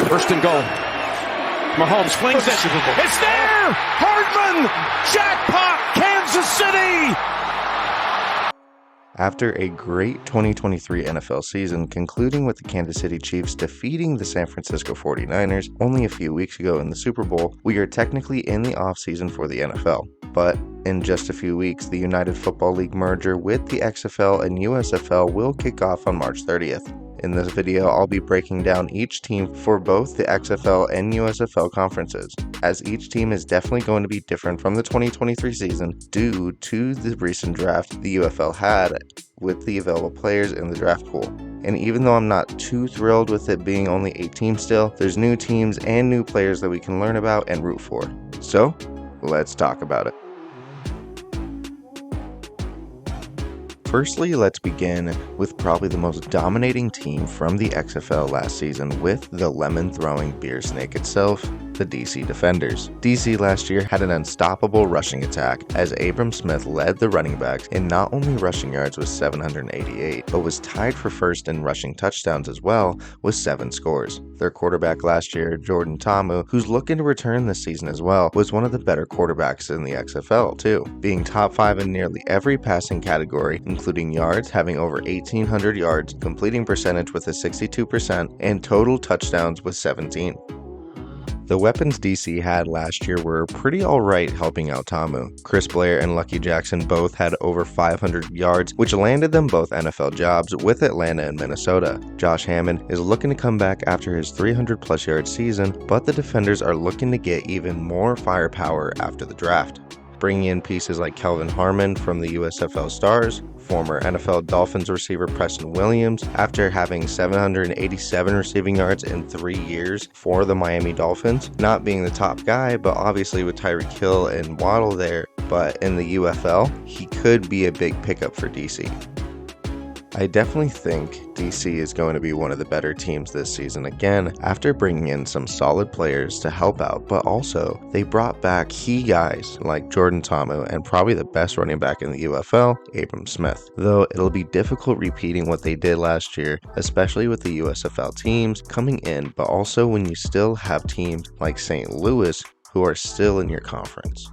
First and goal. Mahomes flings it. It's there! Hardman! Jackpot! Kansas City! After a great 2023 NFL season, concluding with the Kansas City Chiefs defeating the San Francisco 49ers only a few weeks ago in the Super Bowl, we are technically in the offseason for the NFL. But in just a few weeks, the United Football League merger with the XFL and USFL will kick off on March 30th. In this video, I'll be breaking down each team for both the XFL and USFL conferences, as each team is definitely going to be different from the 2023 season due to the recent draft the UFL had with the available players in the draft pool. And even though I'm not too thrilled with it being only 8 teams still, there's new teams and new players that we can learn about and root for. So, let's talk about it. Firstly, let's begin with probably the most dominating team from the XFL last season with the lemon-throwing beer snake itself, the DC Defenders. DC last year had an unstoppable rushing attack as Abram Smith led the running backs in not only rushing yards with 788, but was tied for first in rushing touchdowns as well with 7 scores. Their quarterback last year, Jordan Ta'amu, who's looking to return this season as well, was one of the better quarterbacks in the XFL too, being top 5 in nearly every passing category, including yards, having over 1,800 yards, completing percentage with a 62%, and total touchdowns with 17. The weapons DC had last year were pretty alright helping out Ta'amu. Chris Blair and Lucky Jackson both had over 500 yards, which landed them both NFL jobs with Atlanta and Minnesota. Josh Hammond is looking to come back after his 300+ yard season, but the Defenders are looking to get even more firepower after the draft, bringing in pieces like Kelvin Harmon from the USFL Stars, former NFL Dolphins receiver Preston Williams, after having 787 receiving yards in 3 years for the Miami Dolphins, not being the top guy, but obviously with Tyreek Hill and Waddle there, but in the UFL, he could be a big pickup for DC. I definitely think DC is going to be one of the better teams this season again after bringing in some solid players to help out, but also they brought back key guys like Jordan Ta'amu and probably the best running back in the UFL, Abram Smith. Though it'll be difficult repeating what they did last year, especially with the USFL teams coming in, but also when you still have teams like St. Louis who are still in your conference.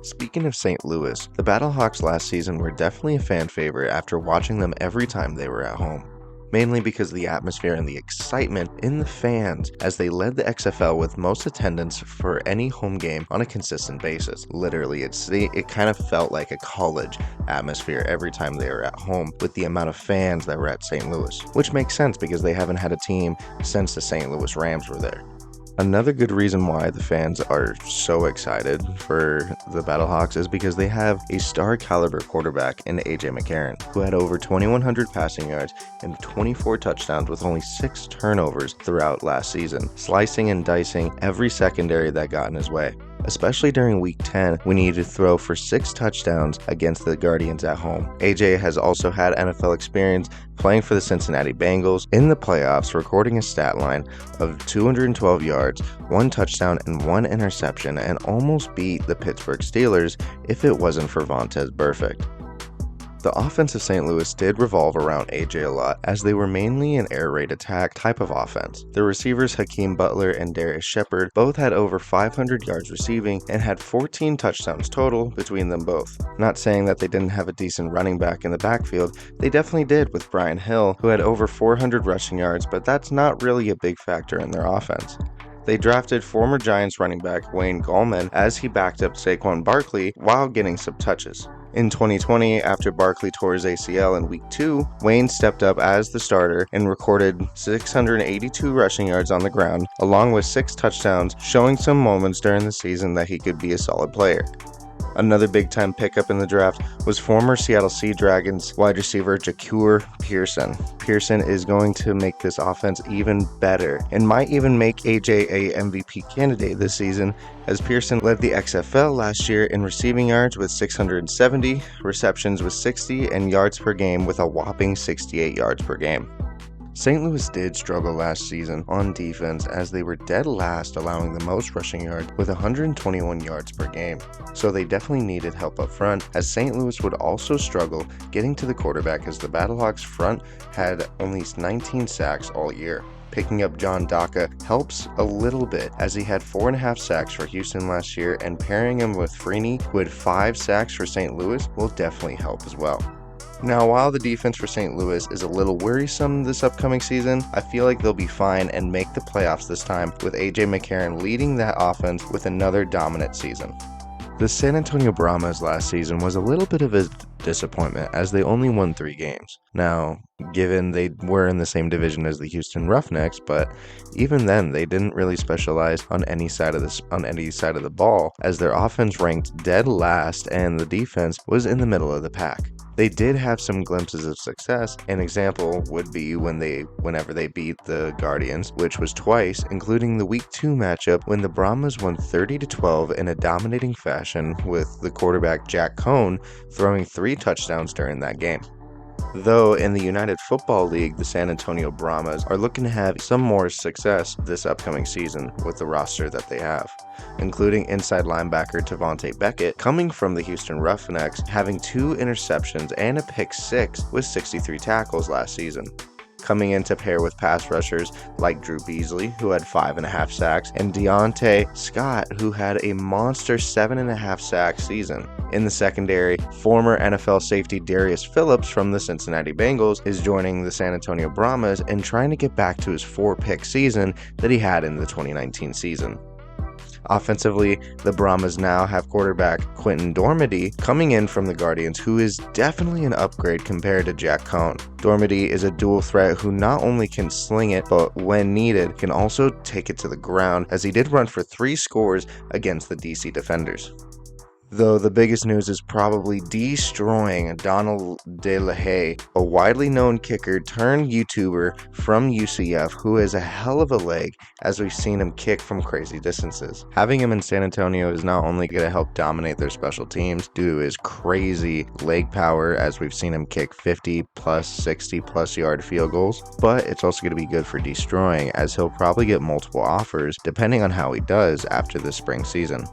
Speaking of St. Louis, the Battlehawks last season were definitely a fan favorite after watching them every time they were at home, mainly because of the atmosphere and the excitement in the fans as they led the XFL with most attendance for any home game on a consistent basis. Literally, it kind of felt like a college atmosphere every time they were at home with the amount of fans that were at St. Louis, which makes sense because they haven't had a team since the St. Louis Rams were there. Another good reason why the fans are so excited for the Battlehawks is because they have a star caliber quarterback in AJ McCarron, who had over 2,100 passing yards and 24 touchdowns with only 6 turnovers throughout last season, slicing and dicing every secondary that got in his way. Especially during Week 10, we needed to throw for 6 touchdowns against the Guardians at home. AJ has also had NFL experience playing for the Cincinnati Bengals in the playoffs, recording a stat line of 212 yards, 1 touchdown, and 1 interception, and almost beat the Pittsburgh Steelers if it wasn't for Vontaze Burfict. The offense of St. Louis did revolve around AJ a lot, as they were mainly an air raid attack type of offense. The receivers Hakeem Butler and Darius Shepard both had over 500 yards receiving and had 14 touchdowns total between them both. Not saying that they didn't have a decent running back in the backfield, they definitely did with Brian Hill, who had over 400 rushing yards, but that's not really a big factor in their offense. They drafted former Giants running back Wayne Gallman as he backed up Saquon Barkley while getting some touches. In 2020, after Barkley tore his ACL in Week 2, Wayne stepped up as the starter and recorded 682 rushing yards on the ground, along with 6 touchdowns, showing some moments during the season that he could be a solid player. Another big-time pickup in the draft was former Seattle Sea Dragons wide receiver Jacure Pearson. Pearson is going to make this offense even better and might even make AJ a MVP candidate this season, as Pearson led the XFL last year in receiving yards with 670, receptions with 60, and yards per game with a whopping 68 yards per game. St. Louis did struggle last season on defense as they were dead last, allowing the most rushing yards with 121 yards per game. So they definitely needed help up front, as St. Louis would also struggle getting to the quarterback as the Battlehawks front had only 19 sacks all year. picking up John Daka helps a little bit, as he had 4.5 sacks for Houston last year, and pairing him with Freeney, who had 5 sacks for St. Louis, will definitely help as well. Now, while the defense for St. Louis is a little worrisome this upcoming season, I feel like they'll be fine and make the playoffs this time, with AJ McCarron leading that offense with another dominant season. The San Antonio Brahmas last season was a little bit of a disappointment, as they only won 3 games. Now, given they were in the same division as the Houston Roughnecks, but even then they didn't really specialize on any side of the ball, as their offense ranked dead last and the defense was in the middle of the pack. They did have some glimpses of success. An example would be whenever they beat the Guardians, which was twice, including the Week 2 matchup when the Brahmas won 30-12 in a dominating fashion, with the quarterback Jack Cohn throwing 3 touchdowns during that game. Though in the United Football League, the San Antonio Brahmas are looking to have some more success this upcoming season with the roster that they have, including inside linebacker Tavonte Beckett, coming from the Houston Roughnecks, having 2 interceptions and a pick 6 with 63 tackles last season. Coming in to pair with pass rushers like Drew Beasley, who had 5.5 sacks, and Deontay Scott, who had a monster 7.5 sack season. In the secondary, former NFL safety Darius Phillips from the Cincinnati Bengals is joining the San Antonio Brahmas and trying to get back to his 4-pick season that he had in the 2019 season. Offensively, the Brahmas now have quarterback Quinton Dormady coming in from the Guardians, who is definitely an upgrade compared to Jack Cohn. Dormady is a dual threat who not only can sling it, but when needed, can also take it to the ground, as he did run for 3 scores against the DC defenders. Though the biggest news is probably destroying Donald De La Haye, a widely known kicker turned YouTuber from UCF who has a hell of a leg, as we've seen him kick from crazy distances. Having him in San Antonio is not only going to help dominate their special teams due to his crazy leg power, as we've seen him kick 50 plus 60 plus yard field goals, but it's also going to be good for destroying, as he'll probably get multiple offers depending on how he does after the spring season.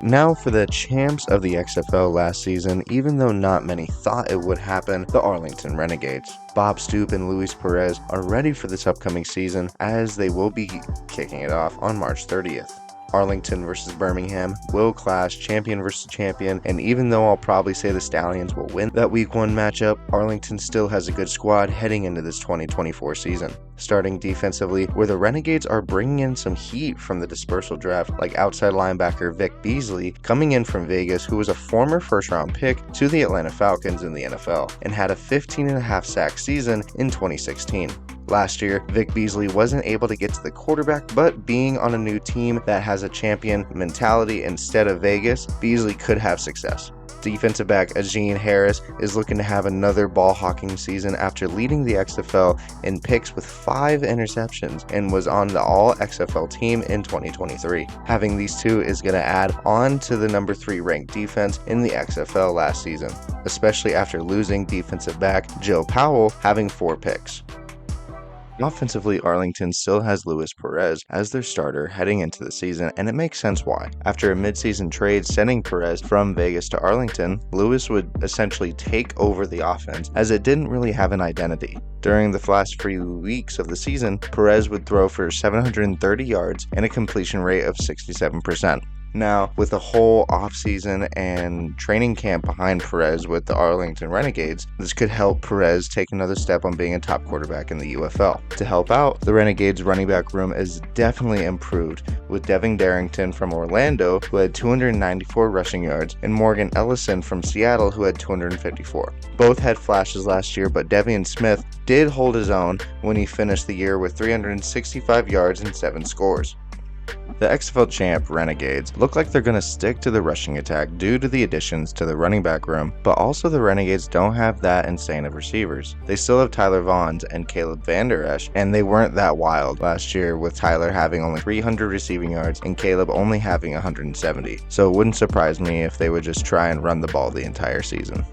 Now for the champs of the XFL last season, even though not many thought it would happen, the Arlington Renegades. Bob Stoop and Luis Perez are ready for this upcoming season, as they will be kicking it off on March 30th. Arlington versus Birmingham will clash champion versus champion, and even though I'll probably say the Stallions will win that Week 1 matchup, Arlington still has a good squad heading into this 2024 season. Starting defensively, where the Renegades are bringing in some heat from the dispersal draft, like outside linebacker Vic Beasley, coming in from Vegas, who was a former first-round pick to the Atlanta Falcons in the NFL, and had a 15.5 sack season in 2016. Last year, Vic Beasley wasn't able to get to the quarterback, but being on a new team that has a champion mentality instead of Vegas, Beasley could have success. Defensive back Ajeen Harris is looking to have another ball hawking season after leading the XFL in picks with 5 interceptions, and was on the all XFL team in 2023. Having these two is going to add on to the number 3 ranked defense in the XFL last season, especially after losing defensive back Joe Powell having 4 picks. Offensively, Arlington still has Luis Perez as their starter heading into the season, and it makes sense why. After a midseason trade sending Perez from Vegas to Arlington, Luis would essentially take over the offense, as it didn't really have an identity. During the last few weeks of the season, Perez would throw for 730 yards and a completion rate of 67%. Now, with the whole offseason and training camp behind Perez with the Arlington Renegades, this could help Perez take another step on being a top quarterback in the UFL. To help out, the Renegades running back room is definitely improved, with Devin Darrington from Orlando, who had 294 rushing yards, and Morgan Ellison from Seattle, who had 254. Both had flashes last year, but Devian Smith did hold his own when he finished the year with 365 yards and 7 scores. The XFL champ Renegades look like they're going to stick to the rushing attack due to the additions to the running back room, but also the Renegades don't have that insane of receivers. They still have Tyler Vaughns and Caleb Van Der Esch, and they weren't that wild last year, with Tyler having only 300 receiving yards and Caleb only having 170. So it wouldn't surprise me if they would just try and run the ball the entire season.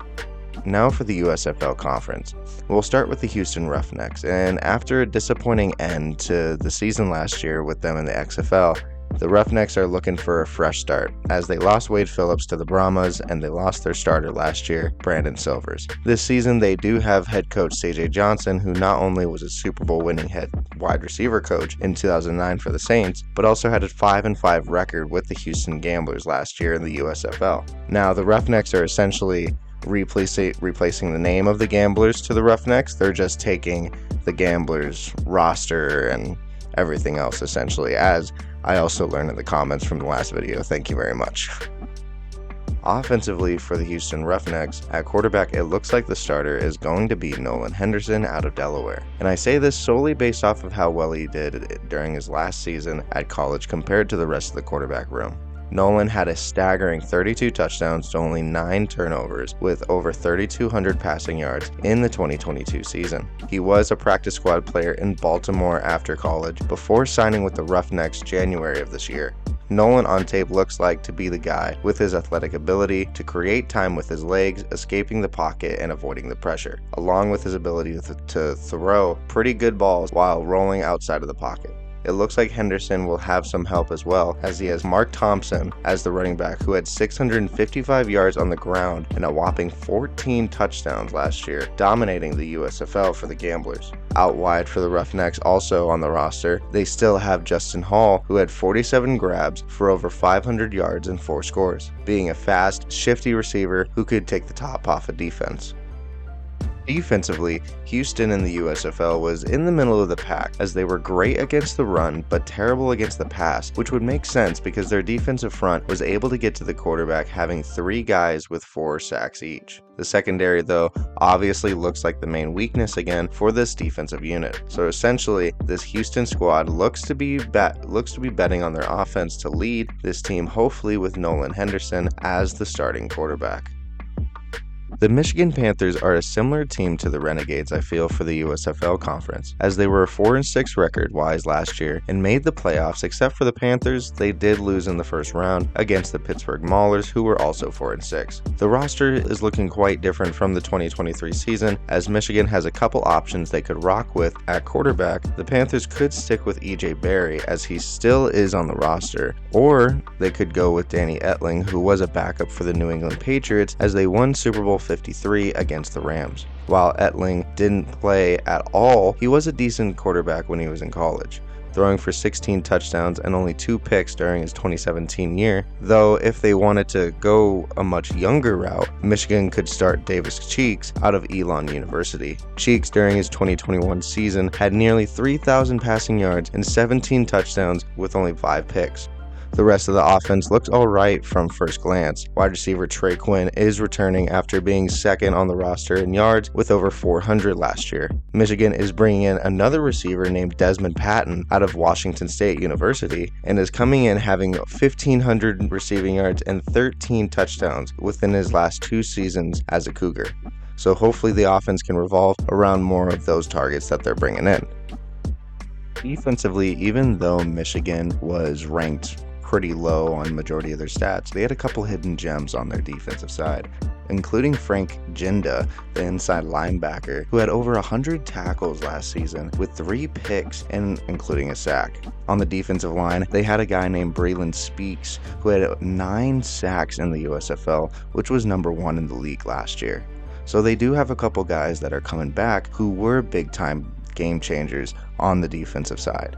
Now for the USFL conference. We'll start with the Houston Roughnecks, and after a disappointing end to the season last year with them in the XFL, The Roughnecks are looking for a fresh start, as they lost Wade Phillips to the Brahmas and they lost their starter last year, Brandon Silvers. This season they do have head coach CJ Johnson, who not only was a Super Bowl winning head wide receiver coach in 2009 for the Saints, but also had a 5-5 record with the Houston Gamblers last year in the USFL. Now, the Roughnecks are essentially replacing the name of the Gamblers to the Roughnecks. They're just taking the Gamblers roster and everything else, essentially, as I also learned in the comments from the last video. Thank you very much. Offensively for the Houston Roughnecks, at quarterback it looks like the starter is going to be Nolan Henderson out of Delaware. And I say this solely based off of how well he did during his last season at college compared to the rest of the quarterback room. Nolan had a staggering 32 touchdowns to only 9 turnovers with over 3,200 passing yards in the 2022 season. He was a practice squad player in Baltimore after college before signing with the Roughnecks January of this year. Nolan on tape looks like to be the guy with his athletic ability to create time with his legs, escaping the pocket and avoiding the pressure, along with his ability to throw pretty good balls while rolling outside of the pocket. It looks like Henderson will have some help as well, as he has Mark Thompson as the running back, who had 655 yards on the ground and a whopping 14 touchdowns last year, dominating the USFL for the Gamblers. Out wide for the Roughnecks, also on the roster, they still have Justin Hall, who had 47 grabs for over 500 yards and 4 scores, being a fast, shifty receiver who could take the top off a defense. Defensively, Houston in the USFL was in the middle of the pack, as they were great against the run but terrible against the pass, which would make sense because their defensive front was able to get to the quarterback, having 3 guys with 4 sacks each. The secondary, though, obviously looks like the main weakness again for this defensive unit. So essentially, this Houston squad looks to be betting on their offense to lead this team, hopefully with Nolan Henderson as the starting quarterback. The Michigan Panthers are a similar team to the Renegades, I feel, for the USFL conference, as they were a 4-6 record-wise last year and made the playoffs. Except for the Panthers, they did lose in the first round against the Pittsburgh Maulers, who were also 4-6. The roster is looking quite different from the 2023 season, as Michigan has a couple options they could rock with. At quarterback, the Panthers could stick with EJ Barry, as he still is on the roster, or they could go with Danny Etling, who was a backup for the New England Patriots, as they won Super Bowl 53 against the Rams. While Etling didn't play at all, he was a decent quarterback when he was in college, throwing for 16 touchdowns and only 2 picks during his 2017 year. Though if they wanted to go a much younger route, Michigan could start Davis Cheeks out of Elon University. Cheeks during his 2021 season had nearly 3,000 passing yards and 17 touchdowns with only 5 picks. The rest of the offense looks alright from first glance. Wide receiver Trey Quinn is returning after being second on the roster in yards with over 400 last year. Michigan is bringing in another receiver named Desmond Patton out of Washington State University and is coming in having 1,500 receiving yards and 13 touchdowns within his last 2 seasons as a Cougar. So hopefully the offense can revolve around more of those targets that they're bringing in. Defensively, even though Michigan was ranked pretty low on majority of their stats, they had a couple hidden gems on their defensive side, including Frank Jinda, the inside linebacker, who had over 100 tackles last season with 3 picks and including a sack. On the defensive line, they had a guy named Braylon Speaks, who had 9 sacks in the USFL, which was number 1 in the league last year. So they do have a couple guys that are coming back who were big time game changers on the defensive side.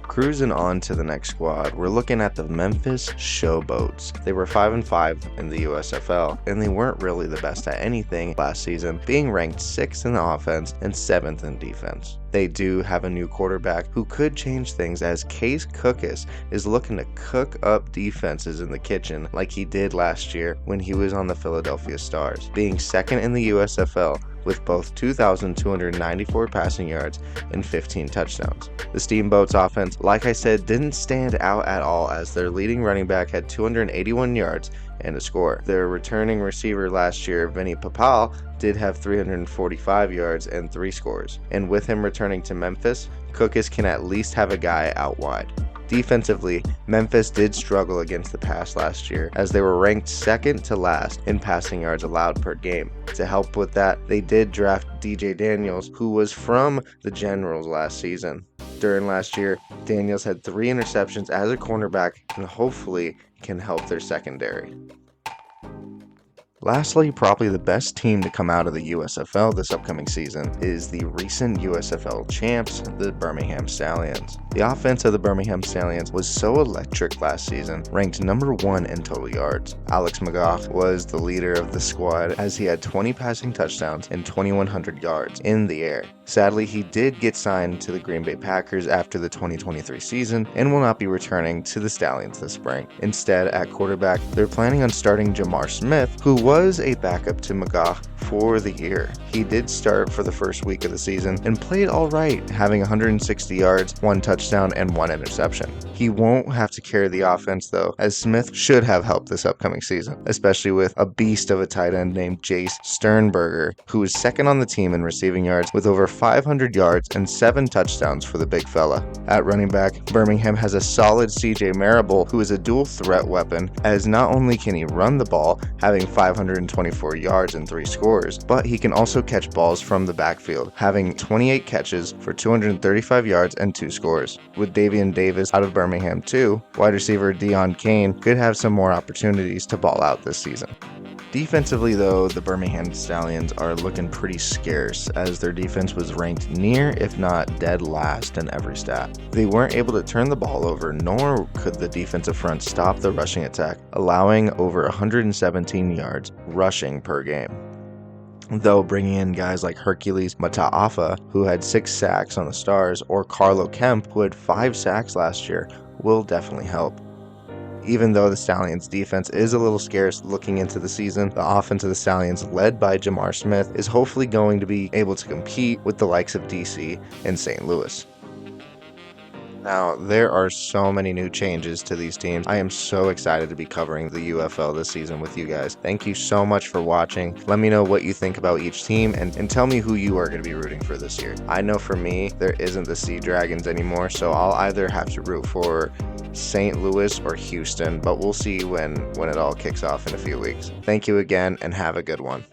Cruising on to the next squad, we're looking at the Memphis Showboats. They were 5-5 in the USFL, and they weren't really the best at anything last season, being ranked 6th in offense and 7th in defense. They do have a new quarterback who could change things, as Case Cookus is looking to cook up defenses in the kitchen like he did last year when he was on the Philadelphia Stars, being 2nd in the USFL with both 2,294 passing yards and 15 touchdowns. The Steamboats offense, like I said, didn't stand out at all, as their leading running back had 281 yards and a score. Their returning receiver last year, Vinny Papal, did have 345 yards and 3 scores. And with him returning to Memphis, Cookus can at least have a guy out wide. Defensively, Memphis did struggle against the pass last year, as they were ranked 2nd to last in passing yards allowed per game. To help with that, they did draft DJ Daniels, who was from the Generals last season. During last year, Daniels had 3 interceptions as a cornerback and hopefully can help their secondary. Lastly, probably the best team to come out of the USFL this upcoming season is the recent USFL champs, the Birmingham Stallions. The offense of the Birmingham Stallions was so electric last season, ranked number 1 in total yards. Alex McGough was the leader of the squad as he had 20 passing touchdowns and 2,100 yards in the air. Sadly, he did get signed to the Green Bay Packers after the 2023 season and will not be returning to the Stallions this spring. Instead, at quarterback, they're planning on starting Jamar Smith, who was a backup to McGough for the year. He did start for the first week of the season and played alright, having 160 yards, 1 touchdown, and 1 interception. He won't have to carry the offense though, as Smith should have helped this upcoming season, especially with a beast of a tight end named Jace Sternberger, who is second on the team in receiving yards with over 500 yards and 7 touchdowns for the big fella. At running back, Birmingham has a solid CJ Marable, who is a dual threat weapon, as not only can he run the ball, having 524 yards and 3 scores, but he can also catch balls from the backfield, having 28 catches for 235 yards and 2 scores. With Davian Davis out of Birmingham too, wide receiver Deion Kane could have some more opportunities to ball out this season. Defensively though, the Birmingham Stallions are looking pretty scarce, as their defense was ranked near, if not dead last in every stat. They weren't able to turn the ball over, nor could the defensive front stop the rushing attack, allowing over 117 yards rushing per game. Though bringing in guys like Hercules Mataafa, who had 6 sacks on the Stars, or Carlo Kemp, who had 5 sacks last year, will definitely help. Even though the Stallions' defense is a little scarce looking into the season, the offense of the Stallions, led by Jamar Smith, is hopefully going to be able to compete with the likes of DC and St. Louis. Now, there are so many new changes to these teams. I am so excited to be covering the UFL this season with you guys. Thank you so much for watching. Let me know what you think about each team and tell me who you are going to be rooting for this year. I know for me, there isn't the Sea Dragons anymore, so I'll either have to root for St. Louis or Houston, but we'll see when it all kicks off in a few weeks. Thank you again and have a good one.